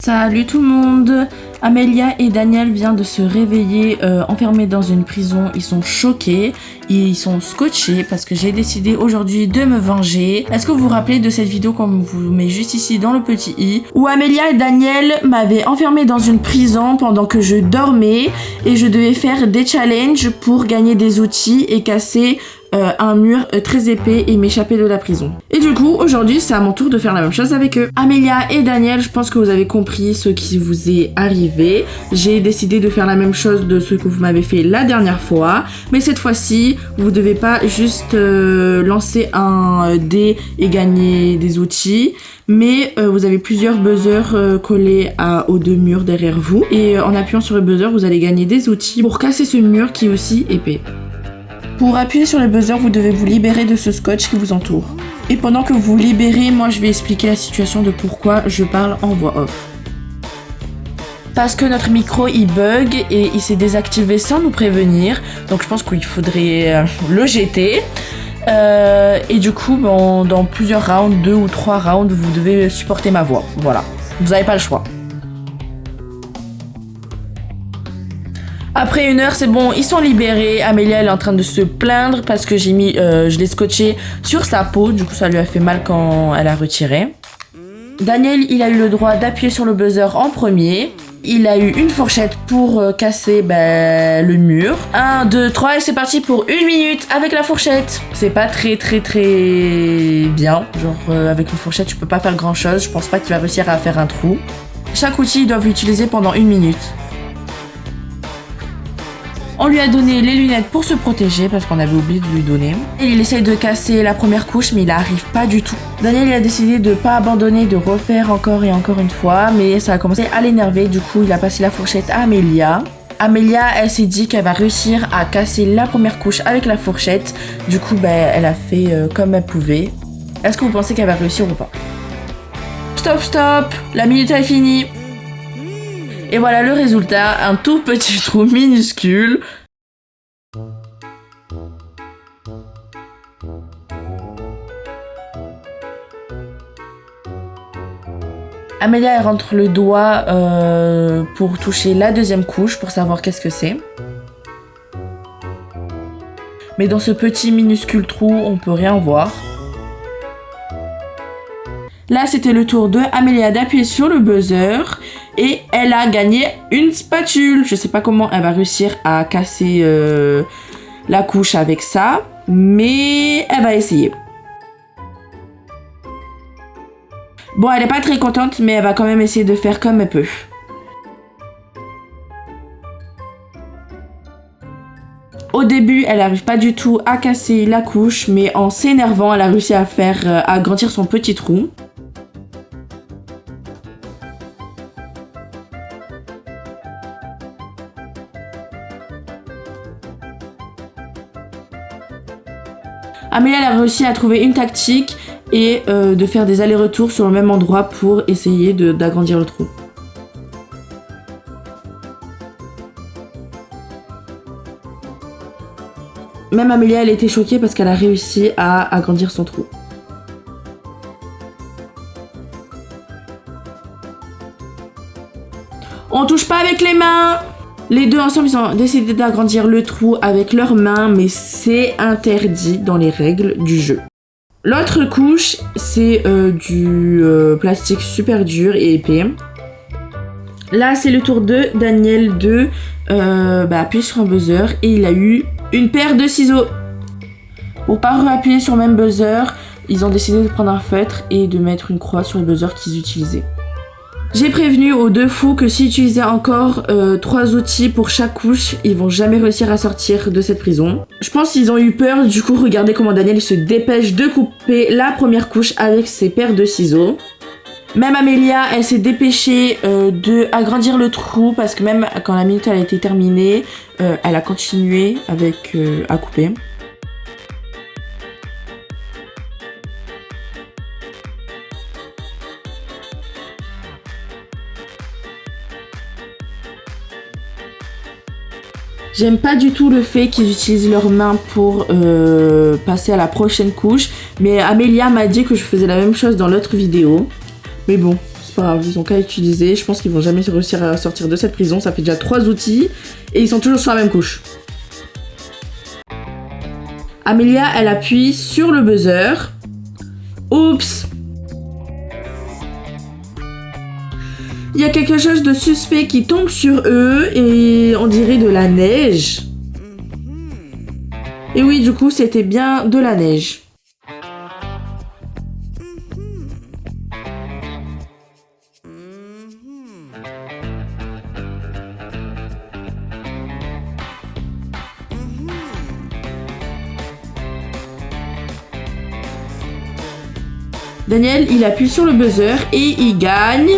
Salut tout le monde. Amélia et Daniel viennent de se réveiller enfermés dans une prison. Ils sont choqués, ils sont scotchés parce que j'ai décidé aujourd'hui de me venger. Est-ce que vous vous rappelez de cette vidéo qu'on vous met juste ici dans le petit i où Amélia et Daniel m'avaient enfermé dans une prison pendant que je dormais et je devais faire des challenges pour gagner des outils et casser un mur très épais et m'échapper de la prison. Et du coup, aujourd'hui, c'est à mon tour de faire la même chose avec eux. Amélia et Daniel, je pense que vous avez compris ce qui vous est arrivé. J'ai décidé de faire la même chose de ce que vous m'avez fait la dernière fois. Mais cette fois-ci, vous devez pas juste lancer un dé et gagner des outils. Mais vous avez plusieurs buzzers collés aux deux murs derrière vous. Et en appuyant sur le buzzer, vous allez gagner des outils pour casser ce mur qui est aussi épais. Pour appuyer sur le buzzer, vous devez vous libérer de ce scotch qui vous entoure. Et pendant que vous vous libérez, moi je vais expliquer la situation de pourquoi je parle en voix off. Parce que notre micro il bug et il s'est désactivé sans nous prévenir. Donc je pense qu'il faudrait le jeter. Et du coup, dans plusieurs rounds, 2 ou 3 rounds, vous devez supporter ma voix. Voilà, vous n'avez pas le choix. Après 1 heure, c'est bon, ils sont libérés. Amélia, elle est en train de se plaindre parce que je l'ai scotché sur sa peau. Du coup, ça lui a fait mal quand elle a retiré. Daniel, il a eu le droit d'appuyer sur le buzzer en premier. Il a eu une fourchette pour casser le mur. 1, 2, 3 et c'est parti pour 1 minute avec la fourchette. C'est pas très bien. Genre avec une fourchette, tu peux pas faire grand chose. Je pense pas qu'il va réussir à faire un trou. Chaque outil, ils doivent l'utiliser pendant 1 minute. On lui a donné les lunettes pour se protéger parce qu'on avait oublié de lui donner. Et il essaye de casser la première couche mais il n'arrive pas du tout. Daniel il a décidé de pas abandonner, de refaire encore et encore une fois. Mais ça a commencé à l'énerver, du coup il a passé la fourchette à Amélia. Amélia elle s'est dit qu'elle va réussir à casser la première couche avec la fourchette. Du coup elle a fait comme elle pouvait. Est-ce que vous pensez qu'elle va réussir ou pas? Stop, la minute est finie. Et voilà le résultat, un tout petit trou minuscule. Amélia elle rentre le doigt pour toucher la deuxième couche pour savoir qu'est-ce que c'est. Mais dans ce petit minuscule trou, on peut rien voir. Là, c'était le tour de Amélia d'appuyer sur le buzzer et elle a gagné une spatule. Je sais pas comment elle va réussir à casser la couche avec ça, mais elle va essayer. Bon, elle est pas très contente, mais elle va quand même essayer de faire comme elle peut. Au début, elle n'arrive pas du tout à casser la couche, mais en s'énervant, elle a réussi à faire agrandir son petit trou. Amélia elle a réussi à trouver une tactique et de faire des allers-retours sur le même endroit pour essayer d'agrandir le trou. Même Amélia elle était choquée parce qu'elle a réussi à agrandir son trou. On touche pas avec les mains! Les deux ensemble, ils ont décidé d'agrandir le trou avec leurs mains, mais c'est interdit dans les règles du jeu. L'autre couche, c'est du plastique super dur et épais. Là, c'est le tour de Daniel de appuyer sur un buzzer et il a eu une paire de ciseaux. Pour pas réappuyer sur le même buzzer, ils ont décidé de prendre un feutre et de mettre une croix sur le buzzer qu'ils utilisaient. J'ai prévenu aux deux fous que s'ils utilisaient encore 3 outils pour chaque couche, ils vont jamais réussir à sortir de cette prison. Je pense qu'ils ont eu peur, du coup regardez comment Daniel se dépêche de couper la première couche avec ses paires de ciseaux. Même Amélia, elle s'est dépêchée de agrandir le trou parce que même quand la minute elle a été terminée, elle a continué à couper. J'aime pas du tout le fait qu'ils utilisent leurs mains pour passer à la prochaine couche. Mais Amélia m'a dit que je faisais la même chose dans l'autre vidéo. Mais bon, c'est pas grave, ils ont qu'à utiliser. Je pense qu'ils vont jamais réussir à sortir de cette prison. Ça fait déjà 3 outils et ils sont toujours sur la même couche. Amelia, elle appuie sur le buzzer. Oups! Il y a quelque chose de suspect qui tombe sur eux et on dirait de la neige. Et oui, du coup, c'était bien de la neige. Daniel, il appuie sur le buzzer et il gagne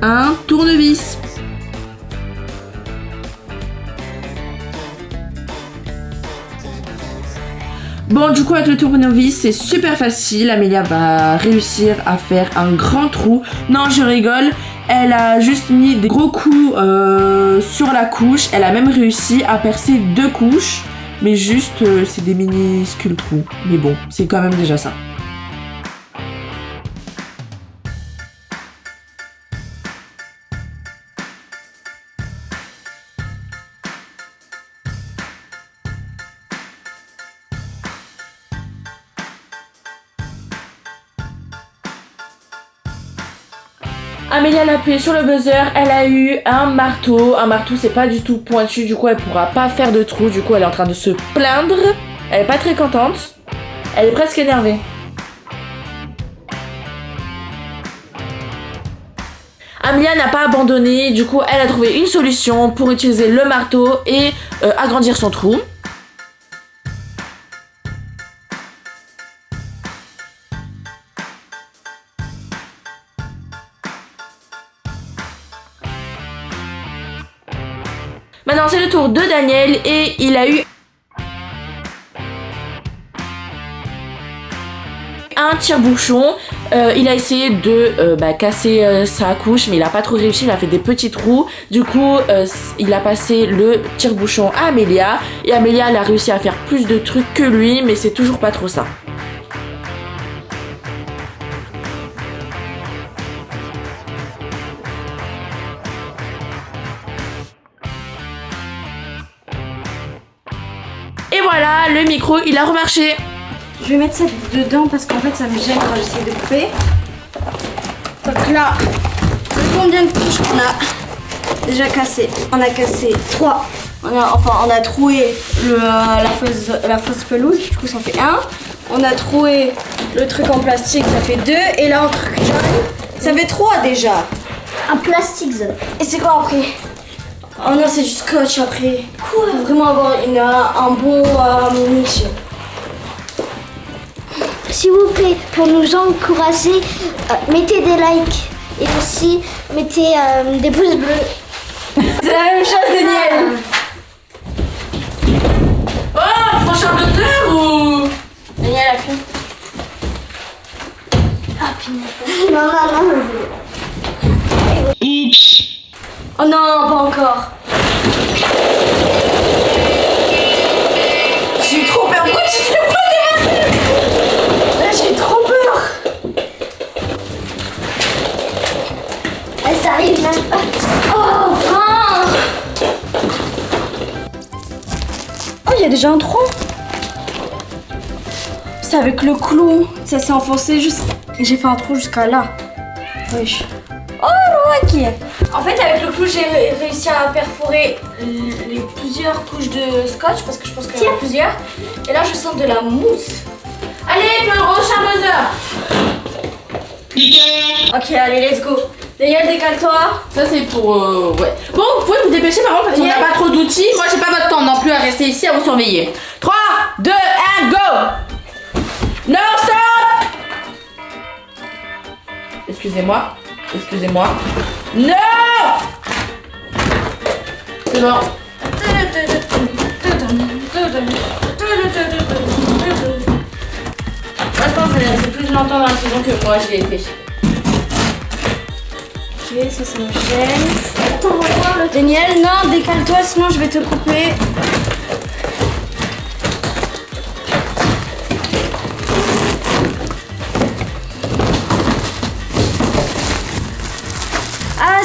un tournevis. Bon, du coup, avec le tournevis, c'est super facile. Amelia va réussir à faire un grand trou. Non, je rigole. Elle a juste mis des gros coups sur la couche. Elle a même réussi à percer 2 couches. Mais juste, c'est des minuscules trous. Mais bon, c'est quand même déjà ça. Amélia a appuyé sur le buzzer, elle a eu un marteau. Un marteau, c'est pas du tout pointu, du coup elle pourra pas faire de trou. Du coup elle est en train de se plaindre. Elle est pas très contente. Elle est presque énervée. Amelia n'a pas abandonné, du coup elle a trouvé une solution pour utiliser le marteau et agrandir son trou. Maintenant c'est le tour de Daniel et il a eu un tire-bouchon. Il a essayé de casser sa couche mais il a pas trop réussi, il a fait des petits trous. Du coup il a passé le tire-bouchon à Amelia et Amelia elle a réussi à faire plus de trucs que lui mais c'est toujours pas trop ça. Et voilà, le micro, il a remarché. Je vais mettre ça dedans parce qu'en fait ça me gêne quand j'essaie de couper. Donc là, combien de couches on a déjà cassé? On a cassé 3. On a troué la fausse pelouse, du coup ça en fait 1. On a troué le truc en plastique, ça fait 2. Et là en truc jaune, ça fait 3 déjà. Un plastique zone. Et c'est quoi après? Oh non, c'est du scotch après. Quoi? Faut vraiment avoir un bon munition. S'il vous plaît, pour nous encourager, mettez des likes et aussi mettez des pouces bleus. C'est la même chose, Daniel. Oh, prochain buzzer ou... Daniel a fait. Ah, punaise. Non. Oups. Oh non, pas encore. J'ai eu trop peur. Pourquoi tu fais pas des mains? Là, j'ai eu trop peur. Ça arrive là. Oh, enfin. Oh, il y a déjà un trou. C'est avec le clou. Ça s'est enfoncé juste. J'ai fait un trou jusqu'à là. Wesh. Oh, ok. En fait, avec le clou, j'ai réussi à perforer les plusieurs couches de scotch parce que je pense qu'il y en a plusieurs. Et là, je sens de la mousse. Allez, le prochain buzzer. Ok, allez, let's go. Daniel, décale-toi. Ça c'est pour... ouais. Bon, vous pouvez vous dépêcher par contre parce qu'on n'a pas trop d'outils. Moi j'ai pas votre temps non plus à rester ici à vous surveiller. 3, 2, 1, go. Non, stop. Excusez-moi. Non. C'est bon. Moi je pense que c'est plus longtemps dans la saison que moi je l'ai fait. Ok, ça me gêne. Attends, on va voir le... Daniel, non, décale-toi, sinon je vais te couper.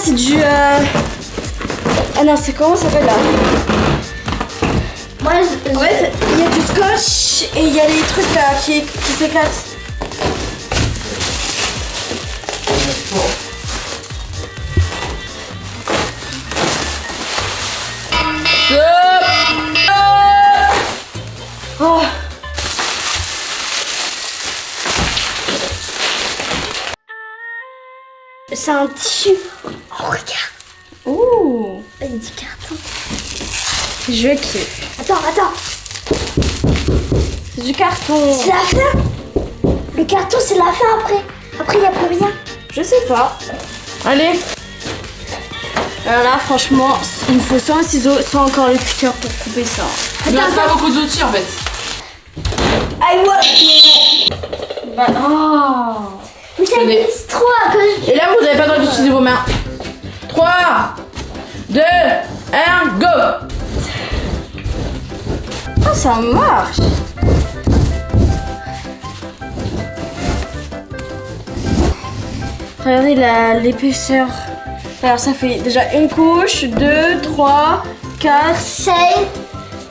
c'est du... Ah non, c'est comment ça s'appelle là? Moi, En fait, il y a du scotch et il y a des trucs là qui s'éclatent. Oh. c'est un tissu. Oh, regarde. Ouh. Il y a du carton. Je kiffe. Attends. C'est du carton. C'est la fin. Le carton, c'est la fin après. Après, il n'y a plus rien. Je sais pas. Allez. Alors là, franchement, il me faut soit un ciseau, soit encore le cutter pour couper ça. Il ne reste pas beaucoup d'outils en fait. Aïe, ouais. Bah, oh. Mais ça Tenez. glisse trop à cause Et là, vous n'avez pas le droit d'utiliser vos mains. 3, 2, 1, go. Oh, ça marche. Regardez l'épaisseur. Alors ça fait déjà une couche, 2, 3, 4, 6.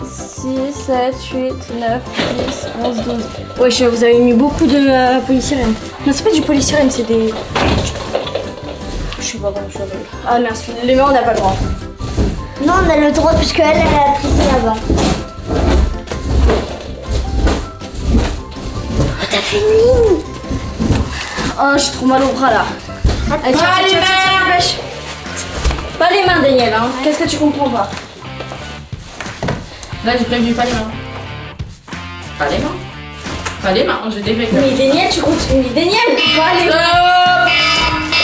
6, 7, 8, 9, 10, 11, 12. Wesh, vous avez mis beaucoup de polystyrène. Non, c'est pas du polystyrène, c'est des... Je sais pas comment ça s'appelle. Ah mince, les mains on n'a pas le droit. Non, on a le droit puisque elle a tricé là-bas. Oh, t'as fini. Oh, j'ai trop mal au bras là. Allez, tiens, Pas les tiens, mains. pêche. Pas les mains, Daniel, hein. Qu'est-ce que tu comprends pas? Là, j'ai prévu pas les mains. Pas les mains. Pas les mains, je t'ai fait Mais Daniel, tu continues. Daniel, pas les mains.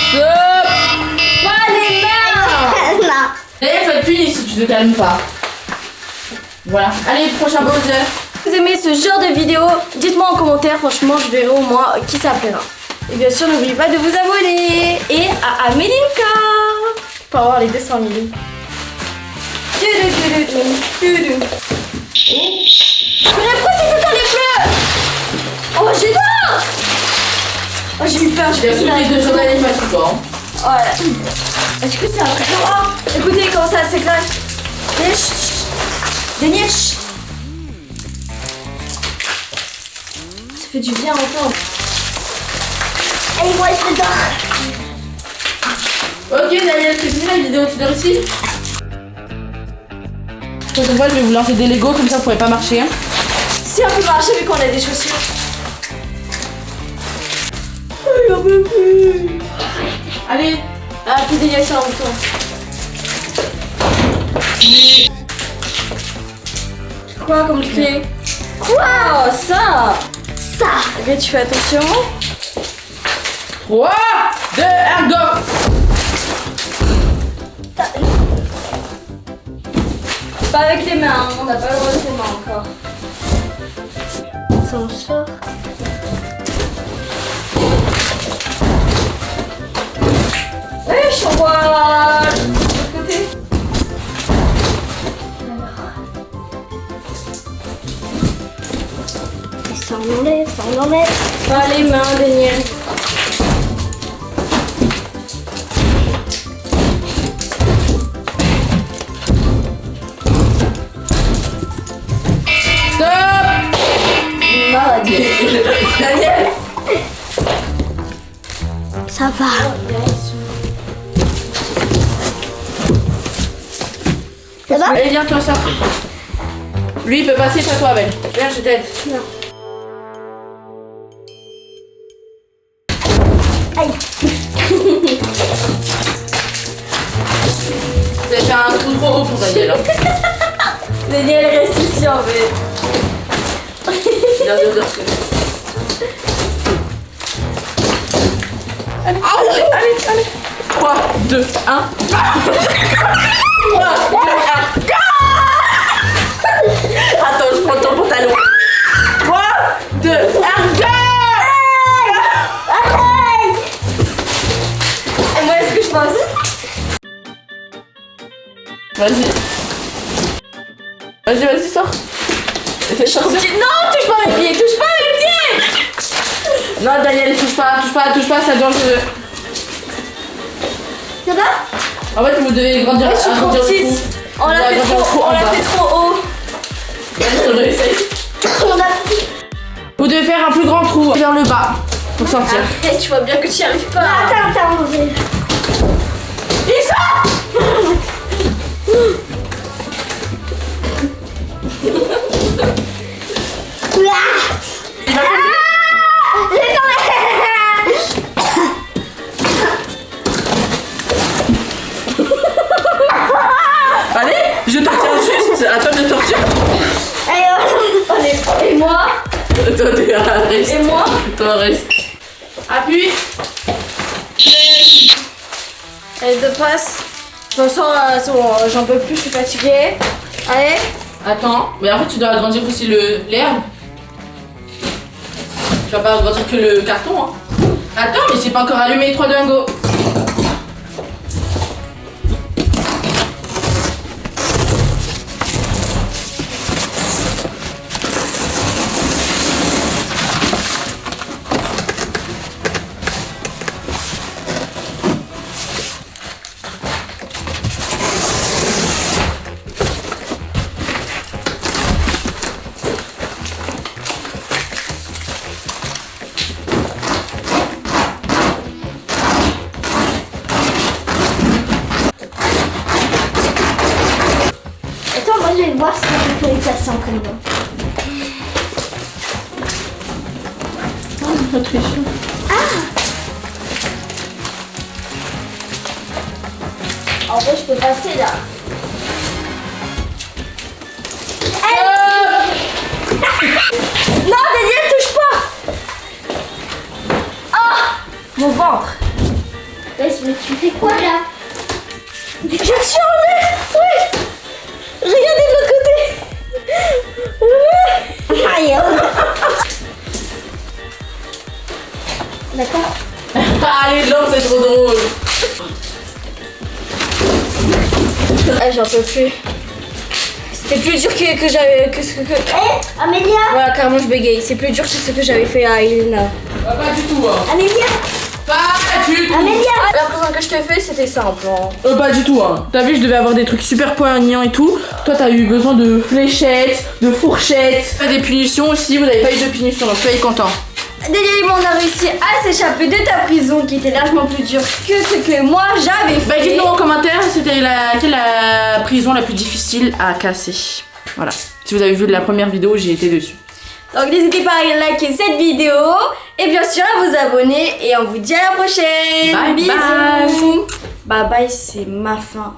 Stop. Pas les mains. Là. D'ailleurs, faut être puni si tu te calmes pas. Voilà. Allez, prochain Bowser. Si vous aimez ce genre de vidéo, dites-moi en commentaire, franchement, je verrai au moins qui ça plaira. Et bien sûr, n'oubliez pas de vous abonner. Et à Amélinka pour avoir les 200 000. Mais pourquoi c'est tout le temps les bleus? Oh, j'ai peur. Oh, j'ai eu peur, J'ai j'ai appris les 2 jours d'animation, toi. Ouais. Et du coup, c'est un vrai. Oh, écoutez comment ça s'éclate. Daniel, chut. Daniel, chut. Ça fait du bien à entendre. Allez, moi, je dors. Ok, Daniel, c'est fini la vidéo, tu dors ici. Prochaine fois, je vais vous lancer des Lego, comme ça vous pourrez pas marcher. Hein. Si on peut marcher vu qu'on a des chaussures. Allez. Ah, puis Daniel, c'est un bouton. Quoi comme clé? Quoi? Oh, ça. Ça. Ok, tu fais attention. 3, 2, 1, go. Pas avec les mains, hein, on n'a pas le droit de les mains encore. Ça en sort. Je t'envoie de l'autre côté. Ça en enlève, ça en enlève. Pas les mains, Daniel. Stop. Daniel. Ça va. Ça va? Allez, viens, toi, ça. Lui, il peut passer, pas toi, Abel. Viens, je t'aide. Non. Aïe. Vous avez fait un trou trop haut pour Daniel. Hein. Daniel reste ici en fait. Bien sûr, allez. 3, 2, 1. 3, 2, 1. Attends, je prends ton pantalon. 3, 2, 1, go. Et moi, est-ce que je pense? Vas-y, sors. Essaye de sortir. Non, touche pas mes pieds, touche pas mes pieds. Non, Daniel, touche pas, ça est dangereux. Ça va? En fait, vous devez grandir. Je suis trop agrandir le petite. trou. On l'a fait trop, on l'a fait trop haut. Vas-y, on essaye. On a... Vous devez faire un plus grand trou vers le bas pour sortir. Arrête, tu vois bien que tu n'y arrives pas. Attends, on va... Allez, je te retiens juste. À toi de sortir. Et moi? Toi, reste. Et moi? Toi, reste. Appuie. Allez, de passe. De toute façon, c'est bon, j'en peux plus, je suis fatiguée. Allez. Attends, mais en fait, tu dois agrandir aussi l'herbe. Tu vas pas agrandir que le carton, hein. Attends, mais j'ai pas encore allumé les 3 dingos. Attends, moi je vais voir si je peux les placer en commun. En vrai, je peux passer là. Non, Daniel, touche pas. Ah, mon ventre. Mais tu fais quoi là? Je suis en l'air. Oui. Regardez de l'autre côté. Oui. Aïe. D'accord. Allez, non, c'est trop drôle. Ah, j'en peux plus. C'était plus dur que j'avais que ce que. Hé, Amélia. Voilà, carrément, je bégaye. C'est plus dur que ce que j'avais fait à Elena. Pas du tout, hein. Amélia. Pas du tout. Amélia. La présent que je te fais, c'était simple. Hein. Pas du tout, hein. T'as vu, je devais avoir des trucs super poignants et tout. Toi, t'as eu besoin de fléchettes, de fourchettes. Des punitions aussi, vous n'avez pas eu de punitions, donc soyez contents. Daniel, on a réussi à s'échapper de ta prison qui était largement plus dure que ce que moi j'avais fait. Bah, dites-nous en commentaire, c'était la prison la plus difficile à casser. Voilà. Si vous avez vu la première vidéo, j'ai été dessus. Donc n'hésitez pas à liker cette vidéo et bien sûr à vous abonner et on vous dit à la prochaine. Bye Bisous. bye. Bye bye, c'est ma fin.